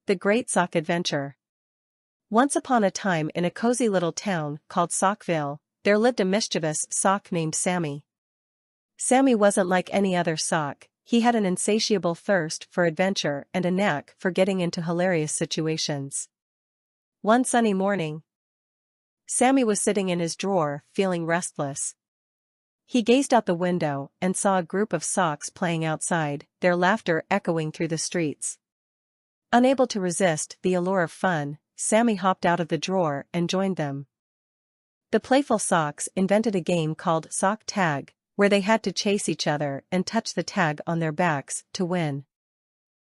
The Great Sock Adventure. Once upon a time in a cozy little town called Sockville, there lived a mischievous sock named Sammy. Sammy wasn't like any other sock, he had an insatiable thirst for adventure and a knack for getting into hilarious situations. One sunny morning, Sammy was sitting in his drawer, feeling restless. He gazed out the window and saw a group of socks playing outside, their laughter echoing through the streets. Unable to resist the allure of fun, Sammy hopped out of the drawer and joined them. The playful socks invented a game called sock tag, where they had to chase each other and touch the tag on their backs to win.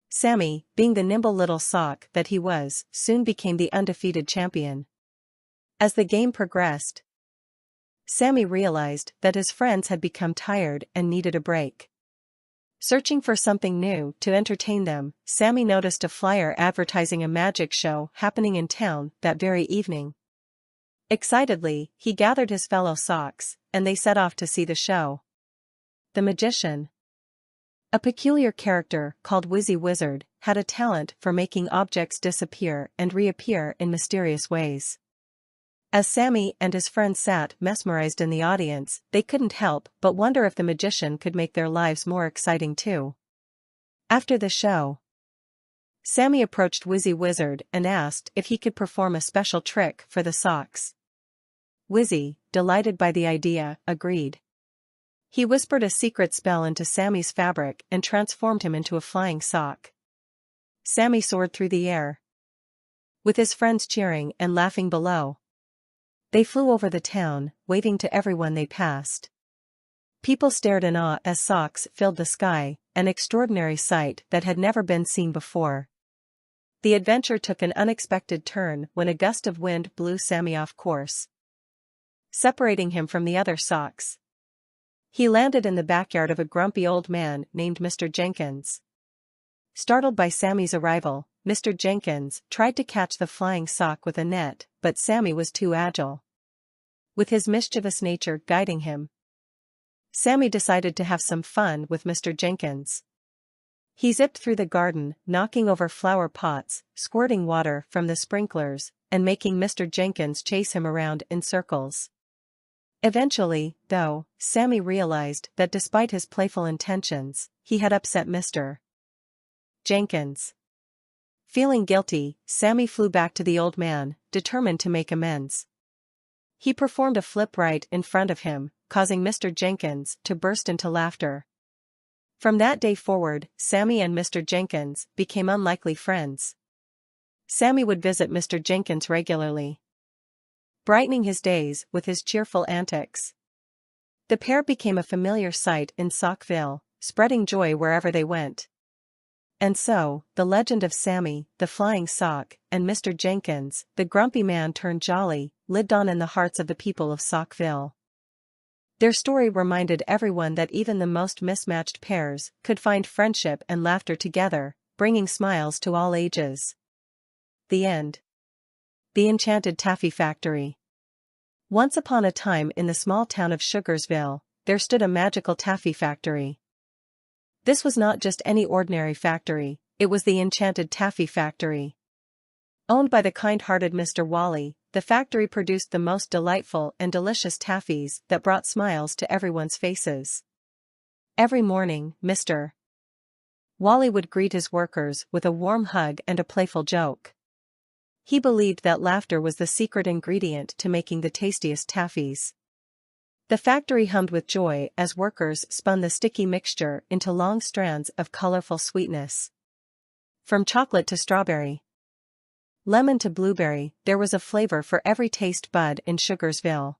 Sammy, being the nimble little sock that he was, soon became the undefeated champion. As the game progressed, Sammy realized that his friends had become tired and needed a break. Searching for something new to entertain them, Sammy noticed a flyer advertising a magic show happening in town that very evening. Excitedly, he gathered his fellow socks, and they set off to see the show. The magician, a peculiar character called Wizzy Wizard, had a talent for making objects disappear and reappear in mysterious ways. As Sammy and his friends sat mesmerized in the audience, they couldn't help but wonder if the magician could make their lives more exciting too. After the show, Sammy approached Wizzy Wizard and asked if he could perform a special trick for the socks. Wizzy, delighted by the idea, agreed. He whispered a secret spell into Sammy's fabric and transformed him into a flying sock. Sammy soared through the air, with his friends cheering and laughing below. They flew over the town, waving to everyone they passed. People stared in awe as socks filled the sky, an extraordinary sight that had never been seen before. The adventure took an unexpected turn when a gust of wind blew Sammy off course, separating him from the other socks. He landed in the backyard of a grumpy old man named Mr. Jenkins. Startled by Sammy's arrival, Mr. Jenkins tried to catch the flying sock with a net, but Sammy was too agile. With his mischievous nature guiding him, Sammy decided to have some fun with Mr. Jenkins. He zipped through the garden, knocking over flower pots, squirting water from the sprinklers, and making Mr. Jenkins chase him around in circles. Eventually, though, Sammy realized that despite his playful intentions, he had upset Mr. Jenkins. Feeling guilty, Sammy flew back to the old man, determined to make amends. He performed a flip right in front of him, causing Mr. Jenkins to burst into laughter. From that day forward, Sammy and Mr. Jenkins became unlikely friends. Sammy would visit Mr. Jenkins regularly, brightening his days with his cheerful antics. The pair became a familiar sight in Sockville, spreading joy wherever they went. And so, the legend of Sammy, the flying sock, and Mr. Jenkins, the grumpy man turned jolly, lived on in the hearts of the people of Sockville. Their story reminded everyone that even the most mismatched pairs could find friendship and laughter together, bringing smiles to all ages. The end. The Enchanted Taffy Factory. Once upon a time in the small town of Sugarsville, there stood a magical taffy factory. This was not just any ordinary factory, it was the Enchanted Taffy Factory. Owned by the kind-hearted Mr. Wally, the factory produced the most delightful and delicious taffies that brought smiles to everyone's faces. Every morning, Mr. Wally would greet his workers with a warm hug and a playful joke. He believed that laughter was the secret ingredient to making the tastiest taffies. The factory hummed with joy as workers spun the sticky mixture into long strands of colorful sweetness. From chocolate to strawberry, lemon to blueberry, there was a flavor for every taste bud in Sugarsville.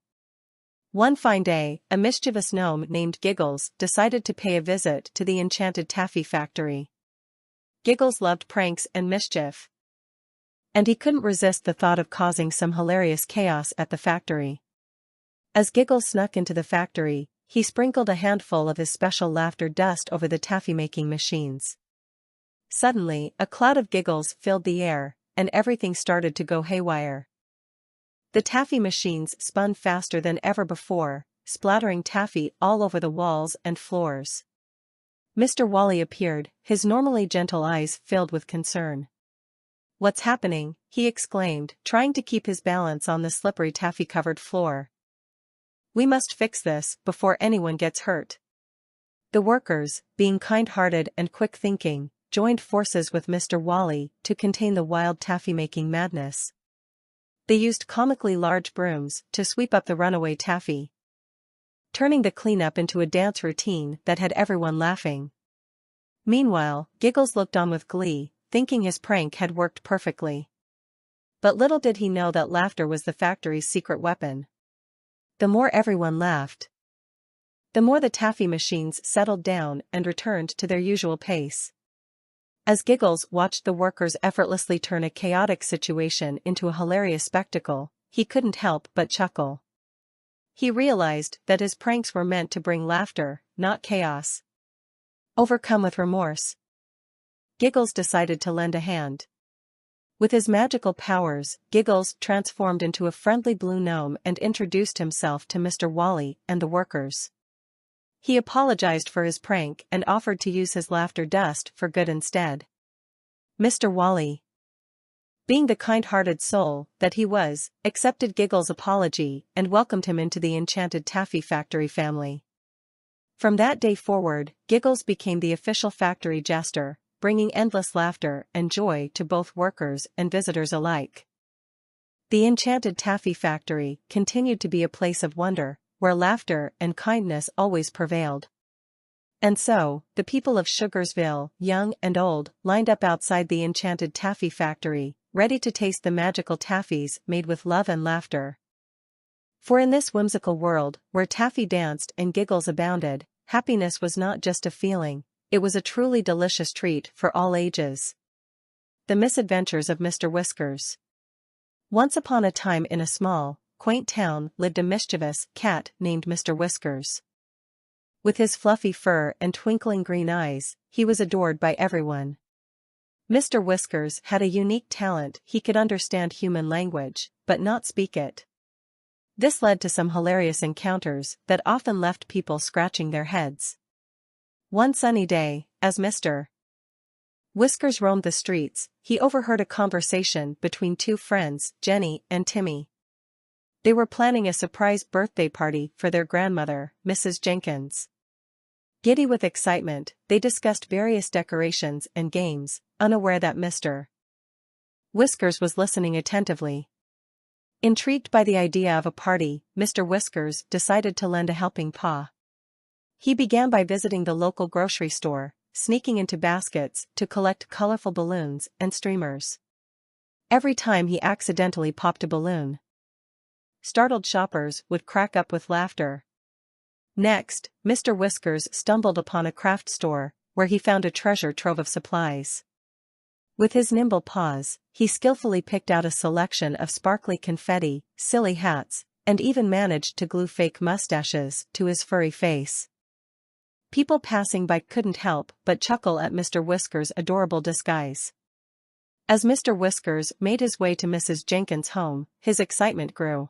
One fine day, a mischievous gnome named Giggles decided to pay a visit to the Enchanted Taffy Factory. Giggles loved pranks and mischief, and he couldn't resist the thought of causing some hilarious chaos at the factory. As Giggles snuck into the factory, he sprinkled a handful of his special laughter dust over the taffy-making machines. Suddenly, a cloud of giggles filled the air, and everything started to go haywire. The taffy machines spun faster than ever before, splattering taffy all over the walls and floors. Mr. Wally appeared, his normally gentle eyes filled with concern. "What's happening?" he exclaimed, trying to keep his balance on the slippery taffy-covered floor. "We must fix this before anyone gets hurt." The workers, being kind-hearted and quick-thinking, joined forces with Mr. Wally to contain the wild taffy-making madness. They used comically large brooms to sweep up the runaway taffy, turning the cleanup into a dance routine that had everyone laughing. Meanwhile, Giggles looked on with glee, thinking his prank had worked perfectly. But little did he know that laughter was the factory's secret weapon. The more everyone laughed, the more the taffy machines settled down and returned to their usual pace. As Giggles watched the workers effortlessly turn a chaotic situation into a hilarious spectacle, he couldn't help but chuckle. He realized that his pranks were meant to bring laughter, not chaos. Overcome with remorse, Giggles decided to lend a hand. With his magical powers, Giggles transformed into a friendly blue gnome and introduced himself to Mr. Wally and the workers. He apologized for his prank and offered to use his laughter dust for good instead. Mr. Wally, being the kind-hearted soul that he was, accepted Giggles' apology and welcomed him into the enchanted taffy factory family. From that day forward, Giggles became the official factory jester, bringing endless laughter and joy to both workers and visitors alike. The enchanted taffy factory continued to be a place of wonder, where laughter and kindness always prevailed. And so, the people of Sugarsville, young and old, lined up outside the enchanted taffy factory, ready to taste the magical taffies made with love and laughter. For in this whimsical world, where taffy danced and giggles abounded, happiness was not just a feeling, it was a truly delicious treat for all ages. The Misadventures of Mr. Whiskers. Once upon a time in a small, quaint town lived a mischievous cat named Mr. Whiskers. With his fluffy fur and twinkling green eyes, he was adored by everyone. Mr. Whiskers had a unique talent. He could understand human language, but not speak it. This led to some hilarious encounters that often left people scratching their heads. One sunny day, as Mr. Whiskers roamed the streets, he overheard a conversation between two friends, Jenny and Timmy. They were planning a surprise birthday party for their grandmother, Mrs. Jenkins. Giddy with excitement, they discussed various decorations and games, unaware that Mr. Whiskers was listening attentively. Intrigued by the idea of a party, Mr. Whiskers decided to lend a helping paw. He began by visiting the local grocery store, sneaking into baskets to collect colorful balloons and streamers. Every time he accidentally popped a balloon, startled shoppers would crack up with laughter. Next, Mr. Whiskers stumbled upon a craft store, where he found a treasure trove of supplies. With his nimble paws, he skillfully picked out a selection of sparkly confetti, silly hats, and even managed to glue fake mustaches to his furry face. People passing by couldn't help but chuckle at Mr. Whiskers' adorable disguise. As Mr. Whiskers made his way to Mrs. Jenkins' home, his excitement grew.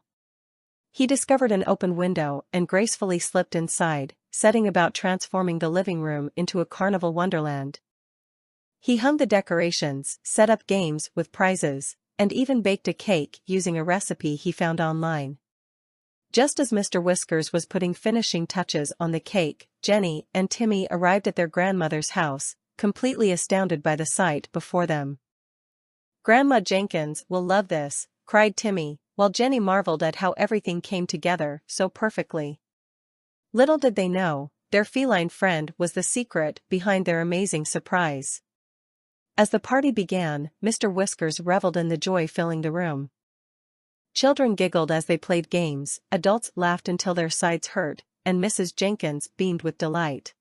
He discovered an open window and gracefully slipped inside, setting about transforming the living room into a carnival wonderland. He hung the decorations, set up games with prizes, and even baked a cake using a recipe he found online. Just as Mr. Whiskers was putting finishing touches on the cake, Jenny and Timmy arrived at their grandmother's house, completely astounded by the sight before them. "Grandma Jenkins will love this," cried Timmy, while Jenny marveled at how everything came together so perfectly. Little did they know, their feline friend was the secret behind their amazing surprise. As the party began, Mr. Whiskers reveled in the joy filling the room. Children giggled as they played games, adults laughed until their sides hurt, and Mrs. Jenkins beamed with delight.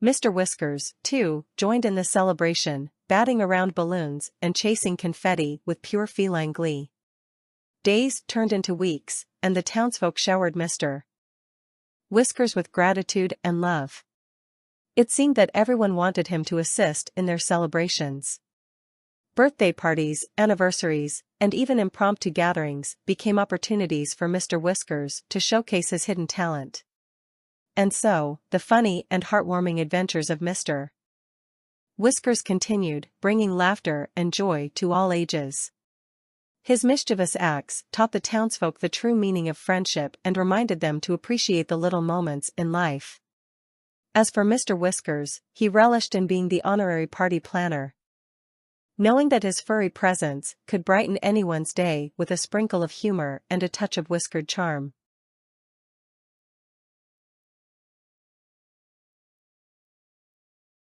Mr. Whiskers, too, joined in the celebration, batting around balloons and chasing confetti with pure feline glee. Days turned into weeks, and the townsfolk showered Mr. Whiskers with gratitude and love. It seemed that everyone wanted him to assist in their celebrations. Birthday parties, anniversaries, and even impromptu gatherings became opportunities for Mr. Whiskers to showcase his hidden talent. And so, the funny and heartwarming adventures of Mr. Whiskers continued, bringing laughter and joy to all ages. His mischievous acts taught the townsfolk the true meaning of friendship and reminded them to appreciate the little moments in life. As for Mr. Whiskers, he relished in being the honorary party planner. Knowing that his furry presence could brighten anyone's day with a sprinkle of humor and a touch of whiskered charm.